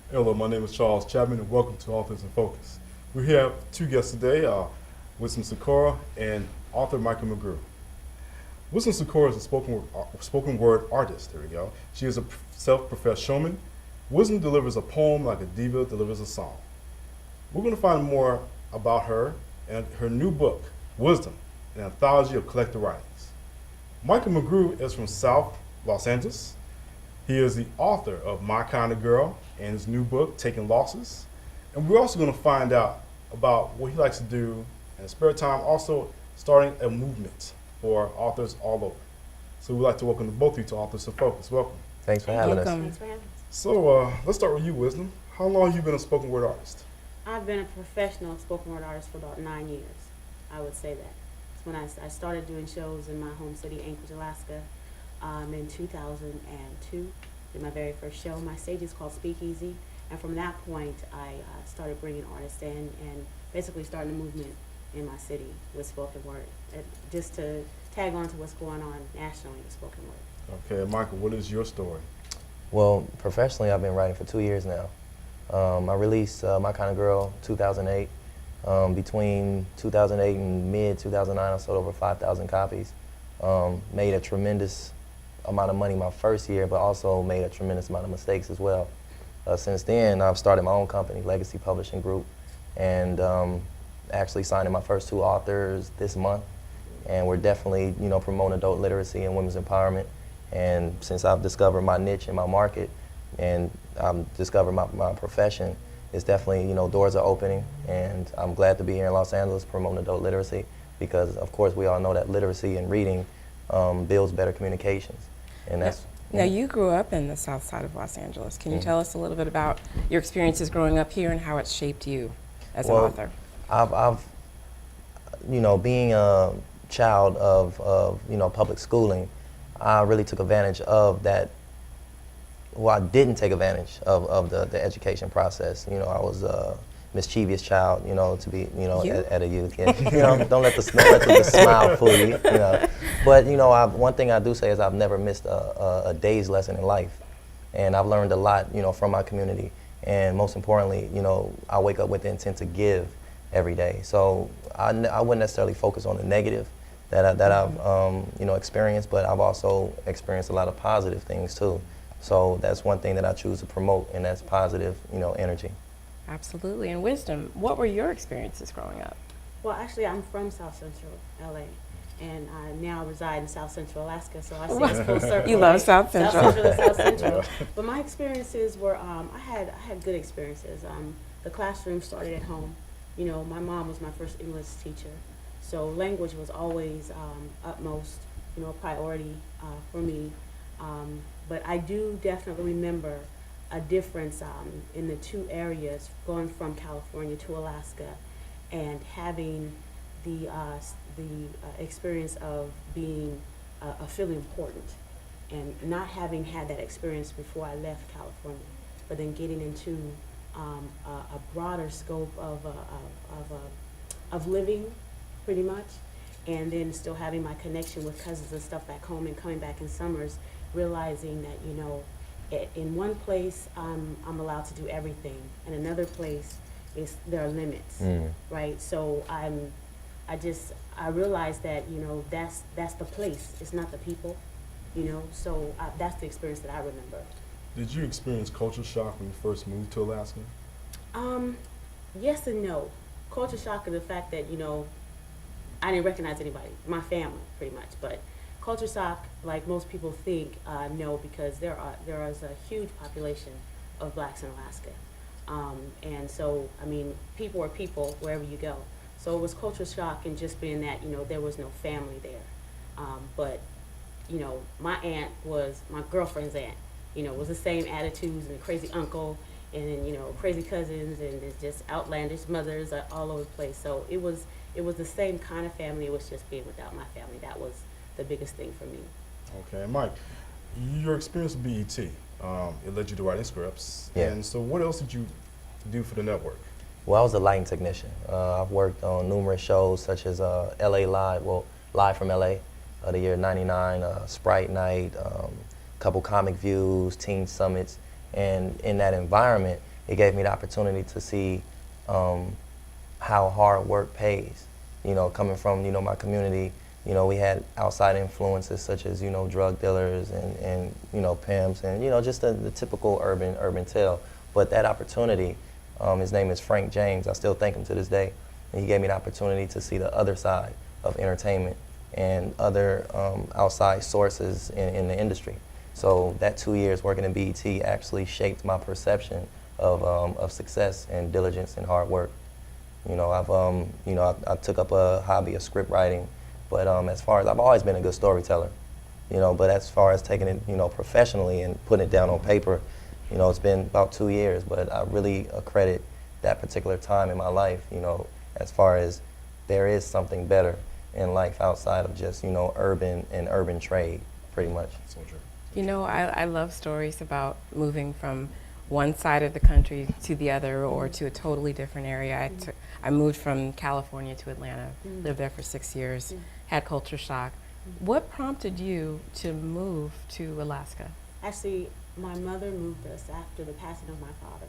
Hello, my name is Charles Chatmon, and welcome to Authors in Focus. We have two guests today, Wisdom Sikora and author Michael McGrew. Wisdom Sikora is a spoken word artist. There we go. She is a self-professed showman. Wisdom delivers a poem like a diva delivers a song. We're going to find more about her and her new book, Wisdom, an anthology of collected writings. Michael McGrew is from South Los Angeles. He is the author of My Kind of Girl and his new book, Taking Losses. And we're also going to find out about what he likes to do in his spare time, also starting a movement for authors all over. So we'd like to welcome both of you to Authors in Focus. Welcome. Thanks for having us. Thanks for having us. So let's start with you, Wisdom. How long have you been a spoken word artist? I've been a professional spoken word artist for about 9 years. I would say that. It's when I started doing shows in my home city, Anchorage, Alaska, in 2002. Did my very first show. My stage is called Speakeasy, and from that point, I started bringing artists in and basically starting a movement in my city with spoken word, just to tag on to what's going on nationally with spoken word. Okay, Michael, what is your story? Well, professionally, I've been writing for 2 years now. I released My Kind of Girl 2008. Between 2008 and mid-2009, I sold over 5,000 copies. Made a tremendous amount of money my first year, but also made a tremendous amount of mistakes as well. Since then, I've started my own company, Legacy Publishing Group, and actually signing my first 2 authors this month. And we're definitely, promoting adult literacy and women's empowerment. And since I've discovered my niche and my market, and I've discovered my profession, it's definitely, doors are opening. And I'm glad to be here in Los Angeles promoting adult literacy because, of course, we all know that literacy and reading builds better communications. And that's Now, you grew up in the south side of Los Angeles. Can you tell us a little bit about your experiences growing up here and how it's shaped you as an author? I've being a child of public schooling, I really took advantage of that. Well, I didn't take advantage of the education process. I was a mischievous child, to be, at a youth. Yeah. Don't let the smile fool you, But, one thing I do say is I've never missed a day's lesson in life. And I've learned a lot, from my community. And most importantly, I wake up with the intent to give every day. So I wouldn't necessarily focus on the negative that I've, experienced, but I've also experienced a lot of positive things too. So that's one thing that I choose to promote, and that's positive, energy. Absolutely. And Wisdom, what were your experiences growing up? Well, actually, I'm from South Central LA, and I now reside in South Central Alaska, so I see it's full circle. You love South Central. South Central is South Central. But my experiences were, I had good experiences. The classroom started at home. My mom was my first English teacher, so language was always utmost, priority for me. But I do definitely remember a difference in the two areas, going from California to Alaska, and having the experience of being feeling important, and not having had that experience before I left California, but then getting into a broader scope of living, pretty much, and then still having my connection with cousins and stuff back home, and coming back in summers, realizing that in one place I'm allowed to do everything, and another place there are limits, right? So I realized that that's the place. It's not the people, So that's the experience that I remember. Did you experience culture shock when you first moved to Alaska? Yes and no. Culture shock is the fact that I didn't recognize anybody, my family, pretty much, but. Culture shock, like most people think, no, because there is a huge population of blacks in Alaska, and so people are people wherever you go. So it was culture shock, and just being that there was no family there, but my aunt was my girlfriend's aunt. Was the same attitudes, and a crazy uncle, and then crazy cousins, and it's just outlandish mothers all over the place. So it was the same kind of family. It was just being without my family. That was the biggest thing for me. Okay, Mike, your experience with BET, it led you to writing scripts. Yeah. And so what else did you do for the network? Well, I was a lighting technician. I've worked on numerous shows such as LA Live, Live from LA, the year '99, Sprite Night, couple comic views, teen summits, and in that environment, it gave me the opportunity to see how hard work pays. You know, coming from, you know, my community, you know, we had outside influences such as, you know, drug dealers and you know, pimps and, you know, just the typical urban tale. But that opportunity, his name is Frank James, I still thank him to this day, and he gave me the opportunity to see the other side of entertainment and other outside sources in the industry. So that 2 years working in BET actually shaped my perception of success and diligence and hard work. You know, I took up a hobby of script writing, but as far as, I've always been a good storyteller, you know, but as far as taking it, you know, professionally and putting it down on paper, you know, it's been about 2 years, but I really accredit that particular time in my life, you know, as far as there is something better in life outside of just, you know, urban trade, pretty much. So true. You know, I love stories about moving from one side of the country to the other or to a totally different area. I moved from California to Atlanta, lived there for 6 years, had culture shock. What prompted you to move to Alaska? Actually, my mother moved us after the passing of my father.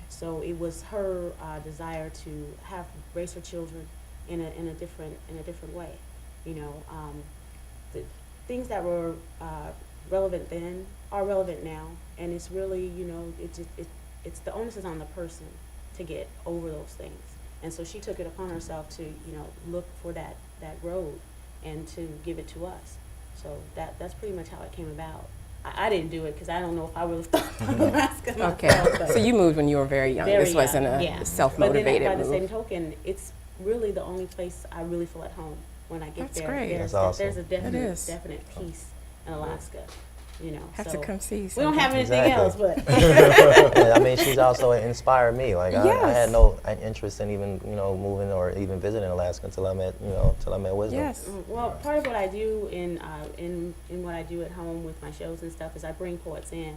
So it was her desire to raise her children in a different way. You know, the things that were relevant then are relevant now, and it's really, you know, it's the onus is on the person to get over those things. And so she took it upon herself to, you know, look for that road and to give it to us. So that's pretty much how it came about. I didn't do it because I don't know if I would have thought of Alaska myself. Okay, so you moved when you were very young. This wasn't a self-motivated But then by move. the same token, it's really the only place I really feel at home when I get That's there. great. That's awesome. There's a It is. definite peace in Alaska. You know, Have so to come see. we don't have sometime. anything Exactly. else, but Yeah, I mean, she's also inspired me. Like, I Yes. had no interest in even, you know, moving or even visiting Alaska until I met Wisdom. Yes. well, part of what I do in what I do at home with my shows and stuff is I bring poets in,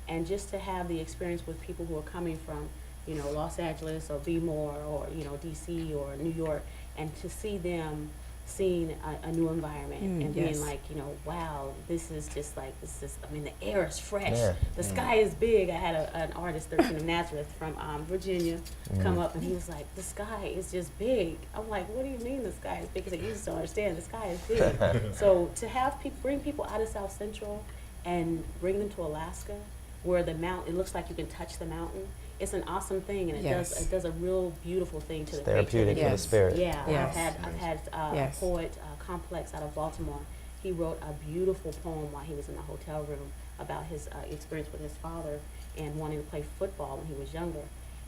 and just to have the experience with people who are coming from, you know, Los Angeles or Bmore or, you know, DC or New York, and to see them seeing a new environment and yes. being like, you know, wow, this is, I mean, the air is fresh, Yeah. the sky is big. I had an artist, 13 of Nazareth from Virginia, come up, and he was like, the sky is just big. I'm like, what do you mean the sky is big? Because he just don't understand, the sky is big. So to have bring people out of South Central and bring them to Alaska, where the mountain, it looks like you can touch the mountain. It's an awesome thing, and it Yes. does a real beautiful thing to It's the therapeutic creativity. for the Yes. spirit. Yeah, Yes. I've had Yes. a poet, Complex, out of Baltimore. He wrote a beautiful poem while he was in the hotel room about his experience with his father and wanting to play football when he was younger.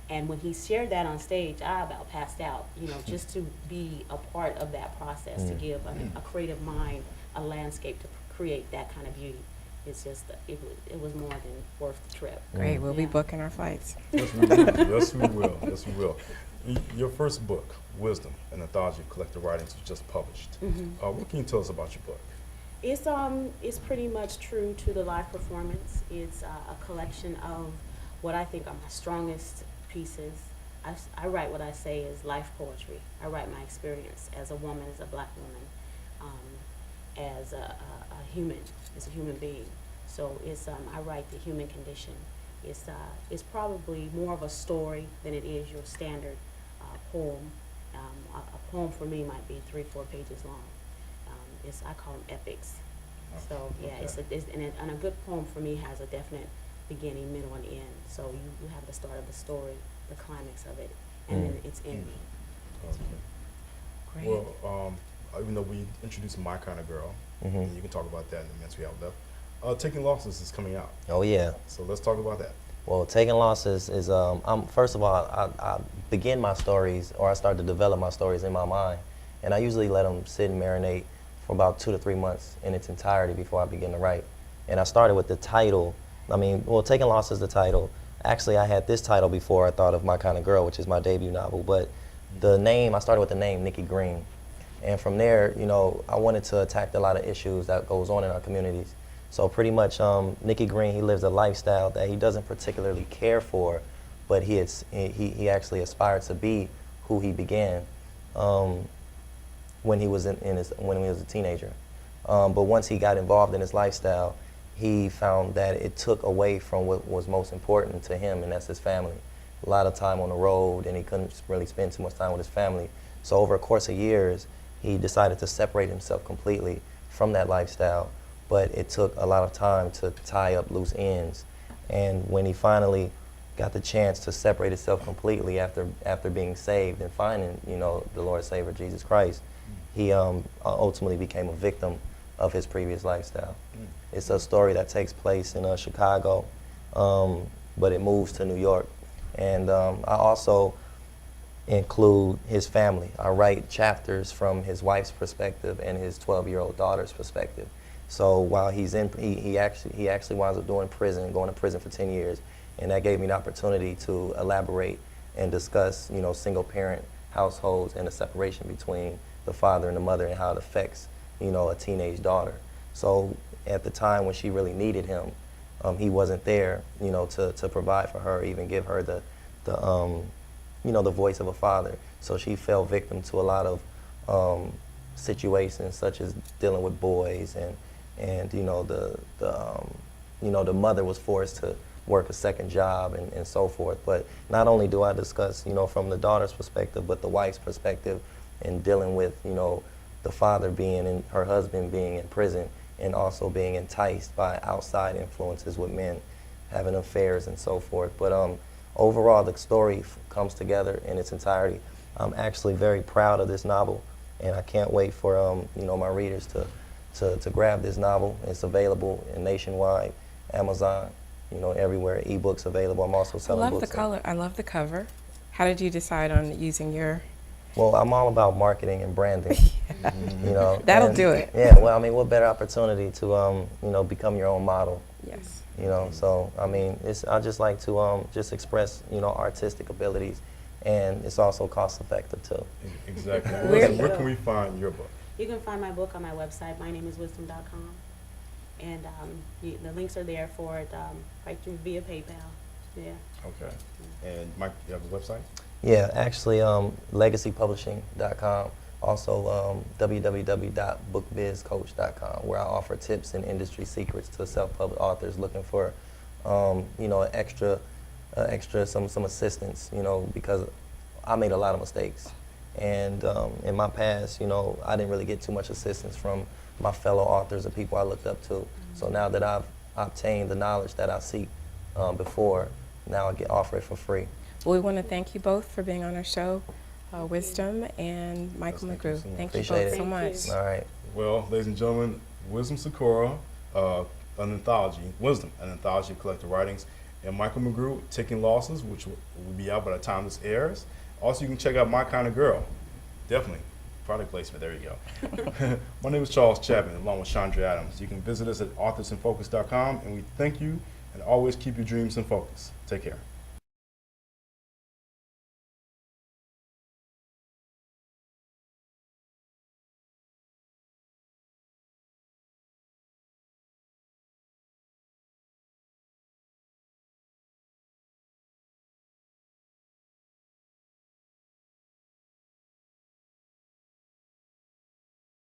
And when he shared that on stage, I about passed out. You know, just to be a part of that process, to give a creative mind a landscape to create that kind of beauty. It's just, it was more than worth the trip. Great. We'll be Yeah. booking our flights. Yes, we will. Yes, we will. Yes, we will. Your first book, Wisdom, an anthology of collected writings, was just published. What can you tell us about your book? It's pretty much true to the live performance. It's a collection of what I think are my strongest pieces. I write what I say is life poetry. I write my experience as a woman, as a black woman, as a human being. So it's I write the human condition. It's probably more of a story than it is your standard poem. A poem for me might be 3-4 pages long. I call them epics. So yeah, Okay. and a good poem for me has a definite beginning, middle, and end. So you have the start of the story, the climax of it, and then its ending. Okay. Great. Well, even though we introduced My Kind of Girl, Mhm. and you can talk about that in the minutes we have left. Taking Losses is coming out, Oh yeah. so let's talk about that. Well, Taking Losses is, first of all, I begin my stories, or I start to develop my stories in my mind, and I usually let them sit and marinate for about 2 to 3 months in its entirety before I begin to write. And I started with the title. Taking Losses is the title. Actually, I had this title before I thought of My Kind of Girl, which is my debut novel, but the name, I started with the name Nikki Green. And from there, you know, I wanted to attack a lot of issues that goes on in our communities. So pretty much, Nikki Green, he lives a lifestyle that he doesn't particularly care for, but he actually aspired to be who he began when he was when he was a teenager. But once he got involved in his lifestyle, he found that it took away from what was most important to him, and that's his family. a lot of time on the road, and he couldn't really spend too much time with his family. So over a course of years, he decided to separate himself completely from that lifestyle, but it took a lot of time to tie up loose ends. And when he finally got the chance to separate himself completely after being saved and finding, you know, the Lord Savior Jesus Christ, he ultimately became a victim of his previous lifestyle. It's a story that takes place in Chicago, but it moves to New York. And I also include his family. I write chapters from his wife's perspective and his 12-year-old daughter's perspective. So while he's in, he actually winds up going to prison for 10 years, and that gave me an opportunity to elaborate and discuss, you know, single-parent households and the separation between the father and the mother and how it affects, you know, a teenage daughter. So at the time when she really needed him, he wasn't there, you know, to provide for her, even give her the you know, the voice of a father. So she fell victim to a lot of situations, such as dealing with boys, and you know, the mother was forced to work a second job and so forth. But not only do I discuss, you know, from the daughter's perspective, but the wife's perspective, and dealing with, you know, the father being in, her husband being in prison, and also being enticed by outside influences with men, having affairs and so forth. But overall, the story comes together in its entirety. I'm actually very proud of this novel, and I can't wait for you know, my readers to grab this novel. It's available in nationwide, Amazon, you know, everywhere. Ebooks available. I'm also I selling love books. the color. I love the cover. How did you decide on using your? Well, I'm all about marketing and branding. You know, That'll and, do it. Yeah. Well, I mean, what better opportunity to you know, become your own model? Yes. You know, so I mean, I just like to just express, you know, artistic abilities, and it's also cost effective too. Exactly. Where- Where can we find your book? You can find my book on my website, mynameiswisdom.com. And the links are there for it, right through via PayPal. Yeah. Okay. And Mike, you have a website? Yeah, actually, legacypublishing.com. Also, www.bookbizcoach.com, where I offer tips and industry secrets to self-published authors looking for, you know, some assistance, you know, because I made a lot of mistakes. And in my past, you know, I didn't really get too much assistance from my fellow authors or people I looked up to. So now that I've obtained the knowledge that I seek before, now I offer it for free. Well, we want to thank you both for being on our show, Wisdom and Michael Yes, thank you McGrew. so much. Thank you Appreciate both it. so Thank much. you. All right. Well, ladies and gentlemen, Wisdom Sikora, an anthology, Wisdom, an anthology of collected writings, and Michael McGrew, Taking Losses, which will be out by the time this airs. Also, you can check out My Kind of Girl. Definitely. Product placement, there you go. My name is Charles Chatmon, along with Chandra Adams. You can visit us at authorsinfocus.com, and we thank you, and always keep your dreams in focus. Take care.